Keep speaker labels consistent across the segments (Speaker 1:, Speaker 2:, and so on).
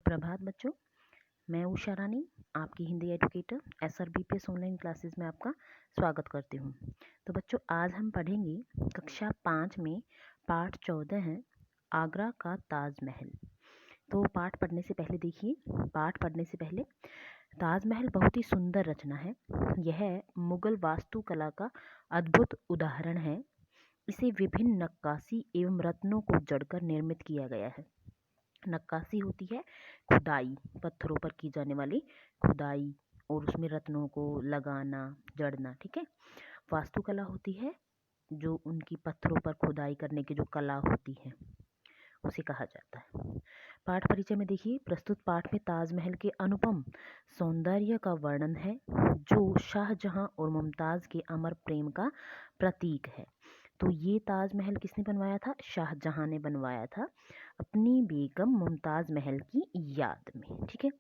Speaker 1: प्रभात बच्चों, मैं उषा रानी आपकी Hindi educator SRBPS online classes में आपका स्वागत करती हूँ। तो बच्चों, आज हम पढ़ेंगे कक्षा 5 में पाठ 14 है आगरा का ताजमहल। तो पाठ पढ़ने से पहले ताजमहल बहुत ही सुंदर रचना है। यह मुगल वास्तुकला का अद्भुत उदाहरण है। इसे विभिन्न नक्काशी एवं रत्नों को जड़कर निर्मित किया गया है। नक्काशी होती है खुदाई, पत्थरों पर की जाने वाली खुदाई और उसमें रत्नों को लगाना, जड़ना। ठीक है। वास्तुकला होती है जो उनकी पत्थरों पर खुदाई करने की जो कला होती है उसे कहा जाता है। पाठ परिचय में देखिए, प्रस्तुत पाठ में ताजमहल के अनुपम सौंदर्य का वर्णन है जो शाहजहां और मुमताज के अमर प्रेम का प्रतीक है। तो ये ताजमहल किसने बनवाया था? शाहजहां ने बनवाया था अपनी बेगम मुमताज़ महल की याद में। ठीक है।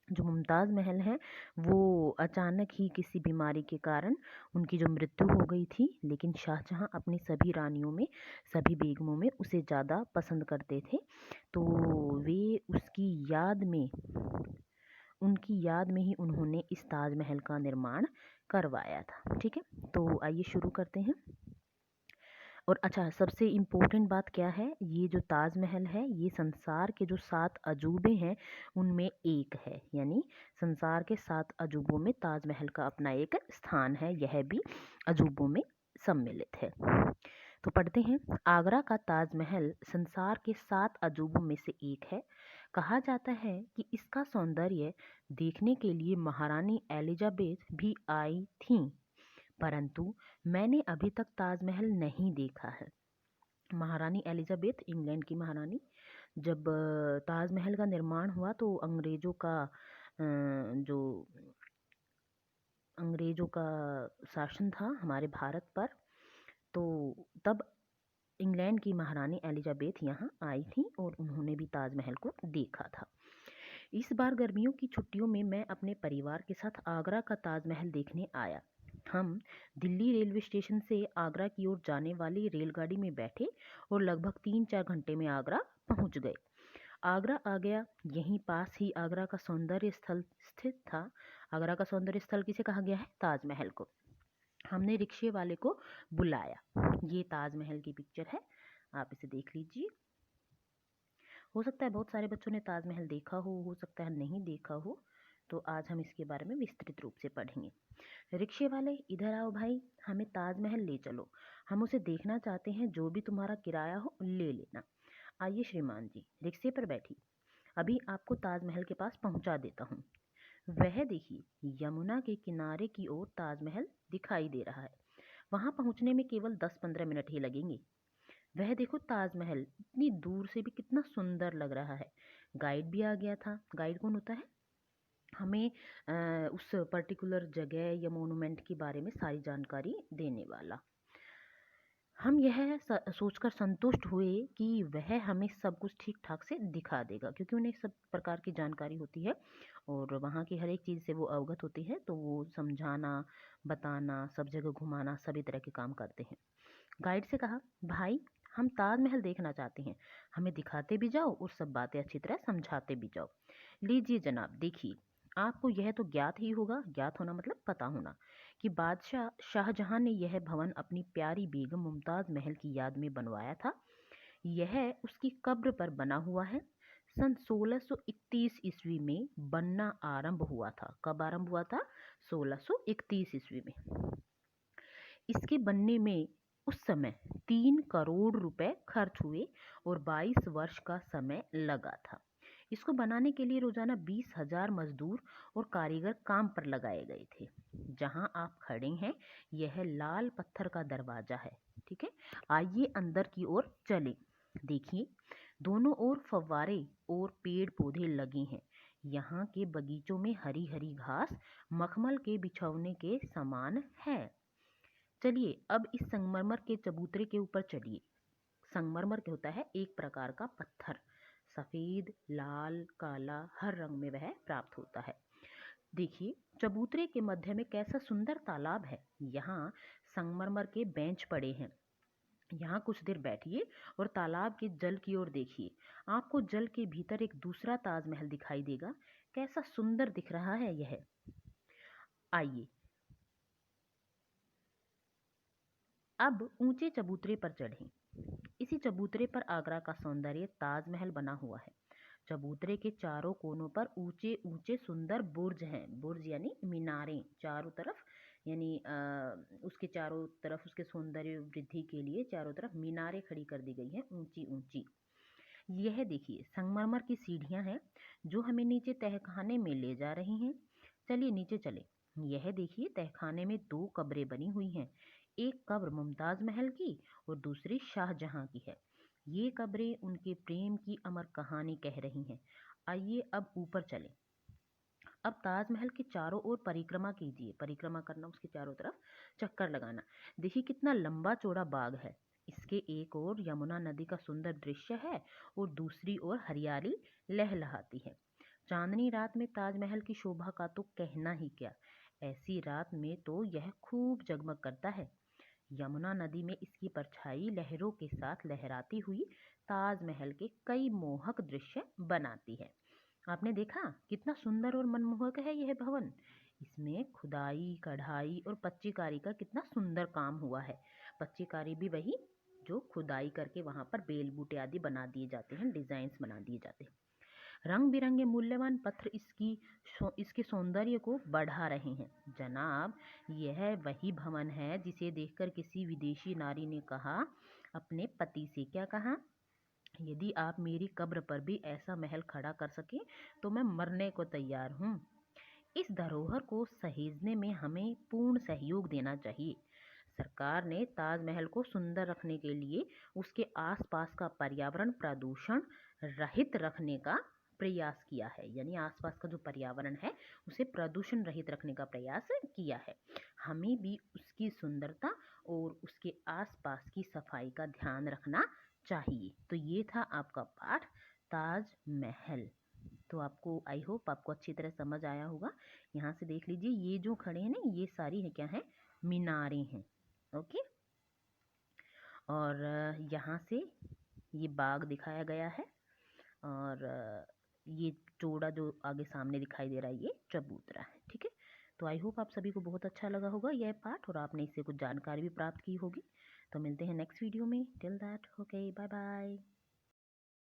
Speaker 1: जो मुमताज़ महल है वो अचानक ही किसी बीमारी के कारण उनकी जो मृत्यु हो गई थी, लेकिन शाहजहां अपनी सभी रानियों में, सभी बेगमों में उसे ज़्यादा पसंद करते थे। तो वे उनकी याद में ही उन्होंने इस ताजमहल का निर्माण करवाया था। ठीक है। तो आइए शुरू करते हैं। और अच्छा, सबसे इम्पोर्टेंट बात क्या है, ये जो ताजमहल है ये संसार के जो 7 अजूबे हैं उनमें एक है। यानी संसार के 7 अजूबों में ताजमहल का अपना एक स्थान है, यह भी अजूबों में सम्मिलित है। तो पढ़ते हैं। आगरा का ताजमहल संसार के 7 अजूबों में से एक है। कहा जाता है कि इसका सौंदर्य देखने के लिए महारानी एलिजाबेथ भी आई थीं, परंतु मैंने अभी तक ताजमहल नहीं देखा है। महारानी एलिजाबेथ, इंग्लैंड की महारानी, जब ताजमहल का निर्माण हुआ तो अंग्रेजों का शासन था हमारे भारत पर। तो तब इंग्लैंड की महारानी एलिजाबेथ यहाँ आई थी और उन्होंने भी ताजमहल को देखा था। इस बार गर्मियों की छुट्टियों में मैं अपने परिवार के साथ आगरा का ताजमहल देखने आया। हम दिल्ली रेलवे स्टेशन से आगरा की ओर जाने वाली रेलगाड़ी में बैठे और लगभग 3-4 घंटे में आगरा पहुंच गए। आगरा आ गया, यहीं पास ही आगरा का सौंदर्य स्थल स्थित था। आगरा का सौंदर्य स्थल किसे कहा गया है? ताजमहल को। हमने रिक्शे वाले को बुलाया। ये ताजमहल की पिक्चर है, आप इसे देख लीजिए। हो सकता है बहुत सारे बच्चों ने ताजमहल देखा हो सकता है नहीं देखा हो। तो आज हम इसके बारे में विस्तृत रूप से पढ़ेंगे। रिक्शे वाले, इधर आओ भाई, हमें ताजमहल ले चलो, हम उसे देखना चाहते हैं, जो भी तुम्हारा किराया हो ले लेना। आइए श्रीमान जी, रिक्शे पर बैठी, अभी आपको ताजमहल के पास पहुंचा देता हूँ। वह देखिए, यमुना के किनारे की ओर ताजमहल दिखाई दे रहा है। वहां पहुंचने में केवल 10-15 मिनट ही लगेंगे। वह देखो, ताजमहल इतनी दूर से भी कितना सुंदर लग रहा है। गाइड भी आ गया था। गाइड कौन होता है? हमें उस पर्टिकुलर जगह या मोनूमेंट के बारे में सारी जानकारी देने वाला। हम यह सोचकर संतुष्ट हुए कि वह हमें सब कुछ ठीक ठाक से दिखा देगा, क्योंकि उन्हें सब प्रकार की जानकारी होती है और वहाँ की हर एक चीज़ से वो अवगत होती है। तो वो समझाना, बताना, सब जगह घुमाना, सभी तरह के काम करते हैं। गाइड से कहा, भाई हम ताजमहल देखना चाहते हैं, हमें दिखाते भी जाओ और सब बातें अच्छी तरह समझाते भी जाओ। लीजिए जनाब, देखिए, आपको यह तो ज्ञात ही होगा, ज्ञात होना मतलब पता होना, कि बादशाह शाहजहां ने यह भवन अपनी प्यारी बेगम मुमताज़ महल की याद में बनवाया था। यह उसकी कब्र पर बना हुआ है। सन 1631 ईस्वी में बनना आरंभ हुआ था। कब आरंभ हुआ था? 1631 ईस्वी में। इसके बनने में उस समय 3 करोड़ रुपए खर्च हुए और 22 वर्ष का समय लगा था। इसको बनाने के लिए रोजाना 20,000 मजदूर और कारीगर काम पर लगाए गए थे। जहां आप खड़े हैं यह लाल पत्थर का दरवाजा है। ठीक है। आइए अंदर की ओर चलें। देखिए, दोनों ओर फव्वारे और पेड़ पौधे लगे हैं। यहाँ के बगीचों में हरी हरी घास मखमल के बिछौने के समान है। चलिए अब इस संगमरमर के चबूतरे के ऊपर चढ़िए। संगमरमर क्या होता है? एक प्रकार का पत्थर, सफेद, लाल, काला, हर रंग में वह प्राप्त होता है। देखिए, चबूतरे के मध्य में कैसा सुंदर तालाब है। यहाँ संगमरमर के बेंच पड़े हैं। यहाँ कुछ देर बैठिए और तालाब के जल की ओर देखिए। आपको जल के भीतर एक दूसरा ताजमहल दिखाई देगा। कैसा सुंदर दिख रहा है यह। आइए अब ऊंचे चबूतरे पर चढ़ें। इसी चबूतरे पर आगरा का सौंदर्य ताजमहल बना हुआ है। चबूतरे के चारों कोनों पर ऊंचे ऊंचे सुंदर बुर्ज हैं। बुर्ज यानी मीनारें चारों तरफ, यानी उसके चारों तरफ उसके सौंदर्य वृद्धि के लिए चारों तरफ मीनारें खड़ी कर दी गई हैं, ऊंची ऊंची। यह देखिए संगमरमर की सीढ़ियां हैं जो हमें नीचे तहखाने में ले जा रही हैं। चलिए नीचे चले। यह देखिए तहखाने में दो कब्रें बनी हुई हैं। एक कब्र मुमताज महल की और दूसरी शाहजहां की है। ये कब्रें उनके प्रेम की अमर कहानी कह रही हैं। आइए अब ऊपर चलें। अब ताजमहल के चारों ओर परिक्रमा कीजिए। परिक्रमा करना, उसके चारों तरफ चक्कर लगाना। देखिए कितना लंबा चौड़ा बाग है। इसके एक ओर यमुना नदी का सुंदर दृश्य है और दूसरी ओर हरियाली लहलहाती है। चांदनी रात में ताजमहल की शोभा का तो कहना ही क्या। ऐसी रात में तो यह खूब जगमग करता है। यमुना नदी में इसकी परछाई लहरों के साथ लहराती हुई ताजमहल के कई मोहक दृश्य बनाती है। आपने देखा कितना सुंदर और मनमोहक है यह भवन। इसमें खुदाई, कढ़ाई और पच्चीकारी का कितना सुंदर काम हुआ है। पच्चीकारी भी वही जो खुदाई करके वहां पर बेल बूटे आदि बना दिए जाते हैं, डिजाइन्स बना दिए जाते हैं। रंग बिरंगे मूल्यवान पत्थर इसके सौंदर्य को बढ़ा रहे हैं। जनाब, यह वही भवन है जिसे देखकर किसी विदेशी नारी ने कहा, अपने पति से क्या कहा, यदि आप मेरी कब्र पर भी ऐसा महल खड़ा कर सके तो मैं मरने को तैयार हूँ। इस धरोहर को सहेजने में हमें पूर्ण सहयोग देना चाहिए। सरकार ने ताजमहल को सुंदर रखने के लिए उसके आसपास का पर्यावरण प्रदूषण रहित रखने का प्रयास किया है। यानी आसपास का जो पर्यावरण है उसे प्रदूषण रहित रखने का प्रयास किया है। हमें भी उसकी सुंदरता और उसके आसपास की सफाई का ध्यान रखना चाहिए। तो ये था आपका पाठ ताजमहल। तो आपको, आई होप आपको अच्छी तरह समझ आया होगा। यहाँ से देख लीजिए, ये जो खड़े हैं ना, ये सारी है क्या है, मीनारें हैं। ओके। और यहाँ से ये बाग दिखाया गया है और ये चौड़ा जो आगे सामने दिखाई दे रहा है ये चबूतरा है। ठीक है। तो आई होप आप सभी को बहुत अच्छा लगा होगा यह पाठ और आपने इससे कुछ जानकारी भी प्राप्त की होगी। तो मिलते हैं नेक्स्ट वीडियो में। Till that, okay, bye bye.